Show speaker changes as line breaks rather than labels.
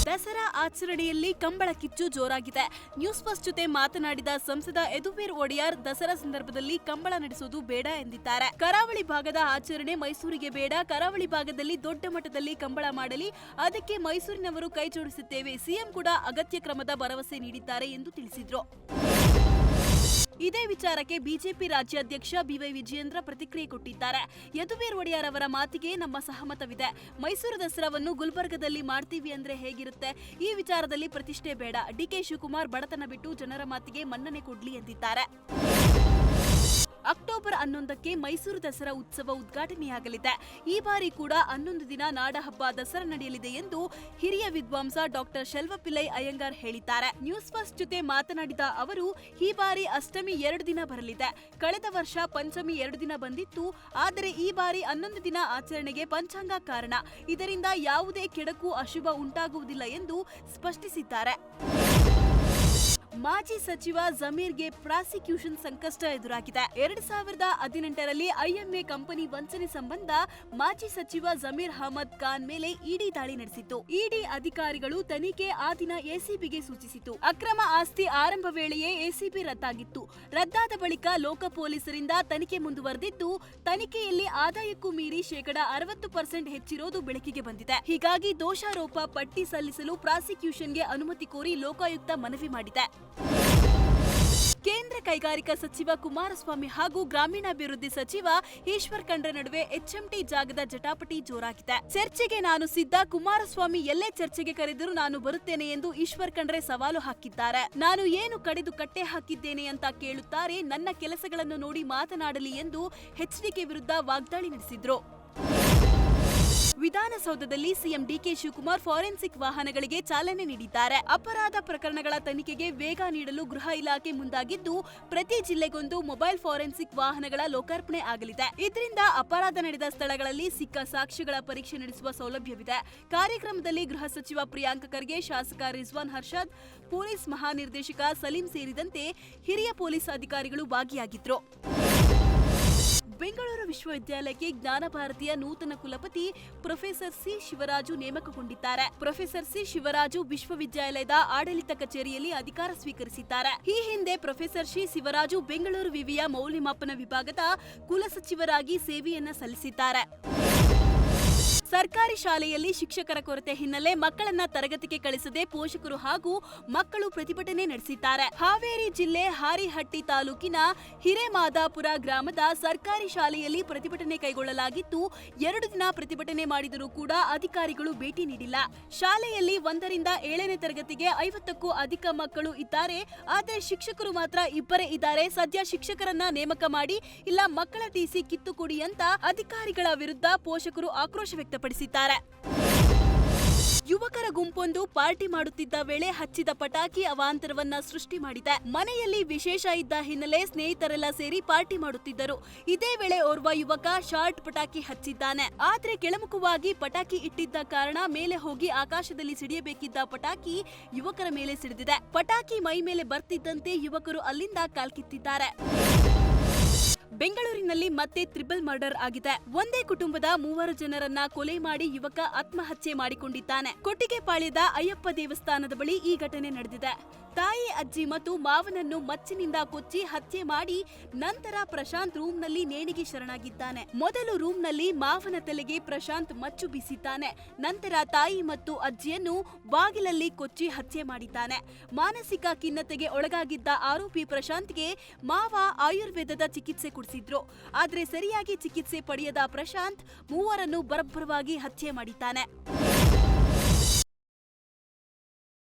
ದಸರಾ ಆಚರಣೆಯಲ್ಲಿ ಕಂಬಳ ಕಿಚ್ಚು ಜೋರಾಗಿದೆ. News first ಜೊತೆ ಮಾತನಾಡಿದ ಸಂಸದ ಯದುವೀರ್ ಒಡೆಯರ್ ದಸರಾ ಸಂದರ್ಭದಲ್ಲಿ ಕಂಬಳ ನಡೆಸುವುದು ಬೇಡ ಎಂದಿದ್ದಾರೆ. ಕರಾವಳಿ ಭಾಗದ ಆಚರಣೆ ಮೈಸೂರಿಗೆ ಬೇಡ. ಕರಾವಳಿ ಭಾಗದಲ್ಲಿ ದೊಡ್ಡ ಮಟ್ಟದಲ್ಲಿ ಕಂಬಳ ಮಾಡಲಿ, ಅದಕ್ಕೆ ಮೈಸೂರಿನವರು ಕೈ ಜೋಡಿಸುತ್ತೇವೆ. ಸಿಎಂ ಕೂಡ ಅಗತ್ಯ ಕ್ರಮದ ಭರವಸೆ ನೀಡಿದ್ದಾರೆ ಎಂದು ತಿಳಿಸಿದರು. ಇದೇ ವಿಚಾರಕ್ಕೆ ಬಿಜೆಪಿ ರಾಜ್ಯಾಧ್ಯಕ್ಷ ಬಿವೈ ವಿಜಯೇಂದ್ರ ಪ್ರತಿಕ್ರಿಯೆ ಕೊಟ್ಟಿದ್ದಾರೆ. ಯದುವೀರ್ ಒಡೆಯರ್ ಅವರ ಮಾತಿಗೆ ನಮ್ಮ ಸಹಮತವಿದೆ. ಮೈಸೂರು ದಸರಾವನ್ನು ಗುಲ್ಬರ್ಗದಲ್ಲಿ ಮಾಡ್ತೀವಿ ಅಂದ್ರೆ ಹೇಗಿರುತ್ತೆ? ಈ ವಿಚಾರದಲ್ಲಿ ಪ್ರತಿಷ್ಠೆ ಬೇಡ. ಡಿಕೆ ಶಿವಕುಮಾರ್ ಬಡತನ ಬಿಟ್ಟು ಜನರ ಮಾತಿಗೆ ಮನ್ನಣೆ ಕೊಡ್ಲಿ ಎಂದಿದ್ದಾರೆ. ಅಕ್ಟೋಬರ್ 11ಕ್ಕೆ ಮೈಸೂರು ದಸರಾ ಉತ್ಸವ ಉದ್ಘಾಟನೆಯಾಗಲಿದೆ. ಈ ಬಾರಿ ಕೂಡ 11 ದಿನ ನಾಡಹಬ್ಬ ದಸರಾ ನಡೆಯಲಿದೆ ಎಂದು ಹಿರಿಯ ವಿದ್ವಾಂಸ ಡಾಕ್ಟರ್ ಶೆಲ್ವಪಿಳ್ಳೈ ಅಯ್ಯಂಗಾರ್ ಹೇಳಿದ್ದಾರೆ. ನ್ಯೂಸ್ ಫಸ್ಟ್ ಜೊತೆ ಮಾತನಾಡಿದ ಅವರು, ಈ ಬಾರಿ ಅಷ್ಟಮಿ 2 ದಿನ ಬರಲಿದೆ. ಕಳೆದ ವರ್ಷ ಪಂಚಮಿ 2 ದಿನ ಬಂದಿತ್ತು. ಆದರೆ ಈ ಬಾರಿ 11 ದಿನ ಆಚರಣೆಗೆ ಪಂಚಾಂಗ ಕಾರಣ. ಇದರಿಂದ ಯಾವುದೇ ಕೆಡಕು ಅಶುಭ ಉಂಟಾಗುವುದಿಲ್ಲ ಎಂದು ಸ್ಪಷ್ಟಿಸಿದ್ದಾರೆ. ಮಾಜಿ ಸಚಿವ ಜಮೀರ್ಗೆ ಪ್ರಾಸಿಕ್ಯೂಷನ್ ಸಂಕಷ್ಟ ಎದುರಾಗಿದೆ. 2018ರಲ್ಲಿ ಐಎಂಎ ಕಂಪನಿ ವಂಚನೆ ಸಂಬಂಧ ಮಾಜಿ ಸಚಿವ ಜಮೀರ್ ಅಹಮದ್ ಖಾನ್ ಮೇಲೆ ಇಡಿ ದಾಳಿ ನಡೆಸಿತ್ತು. ಇಡಿ ಅಧಿಕಾರಿಗಳು ತನಿಖೆ ಆ ದಿನ ಎಸಿಬಿಗೆ ಸೂಚಿಸಿತು. ಅಕ್ರಮ ಆಸ್ತಿ ಆರಂಭ ವೇಳೆಯೇ ಎಸಿಬಿ ರದ್ದಾಗಿತ್ತು. ರದ್ದಾದ ಬಳಿಕ ಲೋಕ ಪೊಲೀಸರಿಂದ ತನಿಖೆ ಮುಂದುವರೆದಿದ್ದು, ತನಿಖೆಯಲ್ಲಿ ಆದಾಯಕ್ಕೂ ಮೀರಿ 60% ಹೆಚ್ಚಿರೋದು ಬೆಳಕಿಗೆ ಬಂದಿದೆ. ಹೀಗಾಗಿ ದೋಷಾರೋಪ ಪಟ್ಟಿ ಸಲ್ಲಿಸಲು ಪ್ರಾಸಿಕ್ಯೂಷನ್ಗೆ ಅನುಮತಿ ಕೋರಿ ಲೋಕಾಯುಕ್ತ ಮನವಿ ಮಾಡಿದೆ. ಕೇಂದ್ರ ಕೈಗಾರಿಕಾ ಸಚಿವ ಕುಮಾರಸ್ವಾಮಿ ಹಾಗೂ ಗ್ರಾಮೀಣಾಭಿವೃದ್ಧಿ ಸಚಿವ ಈಶ್ವರ್ ಖಂಡ್ರೆ ನಡುವೆ ಎಚ್ಎಂಟಿ ಜಾಗದ ಜಟಾಪಟಿ ಜೋರಾಗಿದೆ. ಚರ್ಚೆಗೆ ನಾನು ಸಿದ್ಧ. ಕುಮಾರಸ್ವಾಮಿ ಎಲ್ಲೇ ಚರ್ಚೆಗೆ ಕರೆದರೂ ನಾನು ಬರುತ್ತೇನೆ ಎಂದು ಈಶ್ವರ್ ಖಂಡ್ರೆ ಸವಾಲು ಹಾಕಿದ್ದಾರೆ. ನಾನು ಏನು ಕಡಿದು ಕಟ್ಟೆ ಹಾಕಿದ್ದೇನೆ ಅಂತ ಕೇಳುತ್ತಾರೆ. ನನ್ನ ಕೆಲಸಗಳನ್ನು ನೋಡಿ ಮಾತನಾಡಲಿ ಎಂದು ಎಚ್ಡಿಕೆ ವಿರುದ್ಧ ವಾಗ್ದಾಳಿ ನಡೆಸಿದ್ರು. ವಿಧಾನಸೌಧದಲ್ಲಿ ಸಿಎಂ ಡಿಕೆ ಶಿವಕುಮಾರ್ ಫಾರೆನ್ಸಿಕ್ ವಾಹನಗಳಿಗೆ ಚಾಲನೆ ನೀಡಿದ್ದಾರೆ. ಅಪರಾಧ ಪ್ರಕರಣಗಳ ತನಿಖೆಗೆ ವೇಗ ನೀಡಲು ಗೃಹ ಇಲಾಖೆ ಮುಂದಾಗಿದ್ದು, ಪ್ರತಿ ಜಿಲ್ಲೆಗೊಂದು ಮೊಬೈಲ್ ಫಾರೆನ್ಸಿಕ್ ವಾಹನಗಳ ಲೋಕಾರ್ಪಣೆ ಆಗಲಿದೆ. ಇದರಿಂದ ಅಪರಾಧ ನಡೆದ ಸ್ಥಳಗಳಲ್ಲಿ ಸಿಕ್ಕ ಸಾಕ್ಷ್ಯಗಳ ಪರೀಕ್ಷೆ ನಡೆಸುವ ಸೌಲಭ್ಯವಿದೆ. ಕಾರ್ಯಕ್ರಮದಲ್ಲಿ ಗೃಹ ಸಚಿವ ಪ್ರಿಯಾಂಕ್ ಖರ್ಗೆ, ಶಾಸಕ ರಿಜ್ವಾನ್ ಹರ್ಷದ್, ಪೊಲೀಸ್ ಮಹಾನಿರ್ದೇಶಕ ಸಲೀಂ ಸೇರಿದಂತೆ ಹಿರಿಯ ಪೊಲೀಸ್ ಅಧಿಕಾರಿಗಳು ಭಾಗಿಯಾಗಿದ್ದರು. ಬೆಂಗಳೂರು ವಿಶ್ವವಿದ್ಯಾಲಯಕ್ಕೆ ಜ್ಞಾನ ಭಾರತಿಯ ನೂತನ ಕುಲಪತಿ ಪ್ರೊಫೆಸರ್ ಸಿ ಶಿವರಾಜು ನೇಮಕಗೊಂಡಿದ್ದಾರೆ. ಪ್ರೊಫೆಸರ್ ಸಿ ಶಿವರಾಜು ವಿಶ್ವವಿದ್ಯಾಲಯದ ಆಡಳಿತ ಕಚೇರಿಯಲ್ಲಿ ಅಧಿಕಾರ ಸ್ವೀಕರಿಸಿದ್ದಾರೆ. ಈ ಹಿಂದೆ ಪ್ರೊಫೆಸರ್ ಸಿ ಶಿವರಾಜು ಬೆಂಗಳೂರು ವಿವಿಯ ಮೌಲ್ಯಮಾಪನ ವಿಭಾಗದ ಕುಲಸಚಿವರಾಗಿ ಸೇವೆಯನ್ನ ಸಲ್ಲಿಸಿದ್ದಾರೆ. ಸರ್ಕಾರಿ ಶಾಲೆಯಲ್ಲಿ ಶಿಕ್ಷಕರ ಕೊರತೆ ಹಿನ್ನೆಲೆ ಮಕ್ಕಳನ್ನ ತರಗತಿಗೆ ಕಳಿಸದೆ ಪೋಷಕರು ಹಾಗೂ ಮಕ್ಕಳು ಪ್ರತಿಭಟನೆ ನಡೆಸಿದ್ದಾರೆ. ಹಾವೇರಿ ಜಿಲ್ಲೆ ಹಾರಿಹಟ್ಟಿ ತಾಲೂಕಿನ ಹಿರೇಮಾದಾಪುರ ಗ್ರಾಮದ ಸರ್ಕಾರಿ ಶಾಲೆಯಲ್ಲಿ ಪ್ರತಿಭಟನೆ ಕೈಗೊಳ್ಳಲಾಗಿದ್ದು, 2 ದಿನ ಪ್ರತಿಭಟನೆ ಮಾಡಿದರೂ ಕೂಡ ಅಧಿಕಾರಿಗಳು ಭೇಟಿ ನೀಡಿಲ್ಲ. ಶಾಲೆಯಲ್ಲಿ 1ರಿಂದ 7ನೇ ತರಗತಿಗೆ 50ಕ್ಕೂ ಅಧಿಕ ಮಕ್ಕಳು ಇದ್ದಾರೆ. ಆದರೆ ಶಿಕ್ಷಕರು ಮಾತ್ರ 2 ಇದ್ದಾರೆ. ಸದ್ಯ ಶಿಕ್ಷಕರನ್ನ ನೇಮಕ ಮಾಡಿ, ಇಲ್ಲ ಮಕ್ಕಳ ಟಿಸಿ ಕಿತ್ತು ಕೊಡಿ ಅಂತ ಅಧಿಕಾರಿಗಳ ವಿರುದ್ಧ ಪೋಷಕರು ಆಕ್ರೋಶ ವ್ಯಕ್ತಪಡಿಸಿದ್ದಾರೆ. ಯುವಕರ ಗುಂಪೊಂದು ಪಾರ್ಟಿ ಮಾಡುತ್ತಿದ್ದ ವೇಳೆ ಹಚ್ಚಿದ ಪಟಾಕಿ ಅವಾಂತರವನ್ನ ಸೃಷ್ಟಿ ಮಾಡಿದೆ. ಮನೆಯಲ್ಲಿ ವಿಶೇಷ ಇದ್ದ ಹಿನ್ನೆಲೆ ಸ್ನೇಹಿತರೆಲ್ಲ ಸೇರಿ ಪಾರ್ಟಿ ಮಾಡುತ್ತಿದ್ದರು. ಇದೇ ವೇಳೆ ಓರ್ವ ಯುವಕ ಶಾರ್ಟ್ ಪಟಾಕಿ ಹಚ್ಚಿದ್ದಾನೆ. ಆದ್ರೆ ಕೆಳಮುಖವಾಗಿ ಪಟಾಕಿ ಇಟ್ಟಿದ್ದ ಕಾರಣ ಮೇಲೆ ಹೋಗಿ ಆಕಾಶದಲ್ಲಿ ಸಿಡಿಯಬೇಕಿದ್ದ ಪಟಾಕಿ ಯುವಕರ ಮೇಲೆ ಸಿಡಿದಿದೆ. ಪಟಾಕಿ ಮೈ ಮೇಲೆ ಬರ್ತಿದ್ದಂತೆ ಯುವಕರು ಅಲ್ಲಿಂದ ಕಾಲ್ಕಿತ್ತಿದ್ದಾರೆ. ಬೆಂಗಳೂರಿನಲ್ಲಿ ಮತ್ತೆ ಟ್ರಿಬಲ್ ಮರ್ಡರ್ ಆಗಿದೆ. ಒಂದೇ ಕುಟುಂಬದ 3 ಜನರನ್ನ ಕೊಲೆ ಮಾಡಿ ಯುವಕ ಆತ್ಮಹತ್ಯೆ ಮಾಡಿಕೊಂಡಿದ್ದಾನೆ. ಕೊಟ್ಟಿಗೆಪಾಳ್ಯದ ಅಯ್ಯಪ್ಪ ದೇವಸ್ಥಾನದ ಬಳಿ ಈ ಘಟನೆ ನಡೆದಿದೆ. ತಾಯಿ, ಅಜ್ಜಿ ಮತ್ತು ಮಾವನನ್ನು ಮಚ್ಚಿನಿಂದ ಕೊಚ್ಚಿ ಹತ್ಯೆ ಮಾಡಿ ನಂತರ ಪ್ರಶಾಂತ್ ರೂಮ್ನಲ್ಲಿ ನೇಣಿಗೆ ಶರಣಾಗಿದ್ದಾನೆ. ಮೊದಲು ರೂಮ್ನಲ್ಲಿ ಮಾವನ ತಲೆಗೆ ಪ್ರಶಾಂತ್ ಮಚ್ಚು ಬೀಸಿದ್ದಾನೆ. ನಂತರ ತಾಯಿ ಮತ್ತು ಅಜ್ಜಿಯನ್ನು ಬಾಗಿಲಲ್ಲಿ ಕೊಚ್ಚಿ ಹತ್ಯೆ ಮಾಡಿದ್ದಾನೆ. ಮಾನಸಿಕ ಖಿನ್ನತೆಗೆ ಒಳಗಾಗಿದ್ದ ಆರೋಪಿ ಪ್ರಶಾಂತ್ಗೆ ಮಾವ ಆಯುರ್ವೇದದ ಚಿಕಿತ್ಸೆ ಕೊಡಿಸಿದ್ರು. ಆದರೆ ಸರಿಯಾಗಿ ಚಿಕಿತ್ಸೆ ಪಡೆಯದ ಪ್ರಶಾಂತ್ 3ರನ್ನು ಬರ್ಬರವಾಗಿ ಹತ್ಯೆ ಮಾಡಿದ್ದಾನೆ.